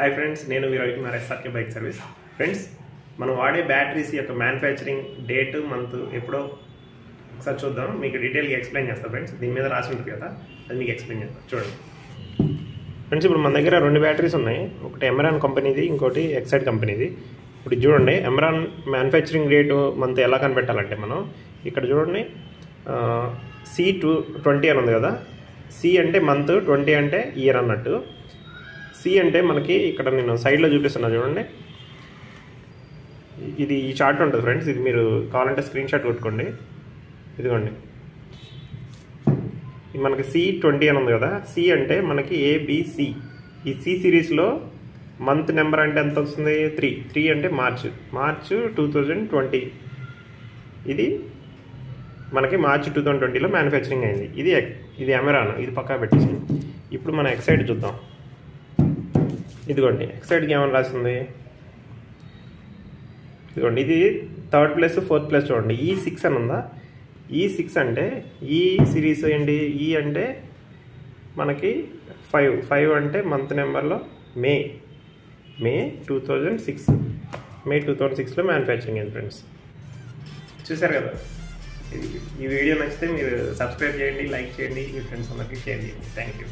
Hi friends, నేను మీ Ravikumar SRK bike service. Friends, మనం వాడే బ్యాటరీస్ యొక్క మ్యానుఫ్యాక్చరింగ్ డేట్ మంత్ ఎప్పుడో ఒకసారి చూద్దాం. మీకు డీటెయిల్గా ఎక్స్ప్లెయిన్ చేస్తాను ఫ్రెండ్స్. దీని మీద రాసి ఉంటుంది కదా, అది మీకు ఎక్స్ప్లెయిన్ చేస్తాను. చూడండి ఫ్రెండ్స్, ఇప్పుడు మన దగ్గర రెండు బ్యాటరీస్ ఉన్నాయి. ఒకటి ఎమరాన్ కంపెనీది, ఇంకోటి ఎక్సైడ్ కంపెనీది. ఇప్పుడు చూడండి, ఎమరాన్ మ్యానుఫ్యాక్చరింగ్ డేట్ మంత్ ఎలా కనిపెట్టాలంటే మనం ఇక్కడ చూడండి, C20 అని ఉంది కదా. C అంటే మంత్, 20 అంటే ఇయర్ అన్నట్టు. C అంటే మనకి ఇక్కడ నేను సైడ్లో చూపిస్తున్నా చూడండి, ఇది ఈ చార్ట్ ఉంటుంది ఫ్రెండ్స్. ఇది మీరు కావాలంటే స్క్రీన్ షాట్ కొట్టుకోండి. ఇదిగోండి, ఇది మనకి C20 అని ఉంది కదా. C అంటే మనకి ABC. ఈ C సిరీస్లో మంత్ నెంబర్ అంటే ఎంత వస్తుంది? 3 అంటే మార్చ్ 2020. ఇది మనకి మార్చ్ 2020లో మ్యానుఫ్యాక్చరింగ్ అయింది. ఇది ఎమరాన్, ఇది పక్కా పెట్టేసి. ఇప్పుడు మనం ఎక్సైడ్ చూద్దాం. ఇదిగోండి, ఎక్సైడ్కి ఏమైనా రాసింది? ఇదిగోండి, ఇది 3rd ప్లేస్ 4th ప్లేస్ చూడండి. E6 అని ఉందా? E6 అంటే ఈ సిరీస్ ఏంటి? ఈ అంటే మనకి 5 అంటే మంత్ నెంబర్లో మే 2006. మే 2006లో మ్యానుఫ్యాక్చరింగ్ అయింది ఫ్రెండ్స్. చూసారు కదా. ఈ వీడియో నచ్చితే మీరు సబ్స్క్రైబ్ చేయండి, లైక్ చేయండి, మీ ఫ్రెండ్స్ అందరికీ షేర్ చేయండి. Thank you.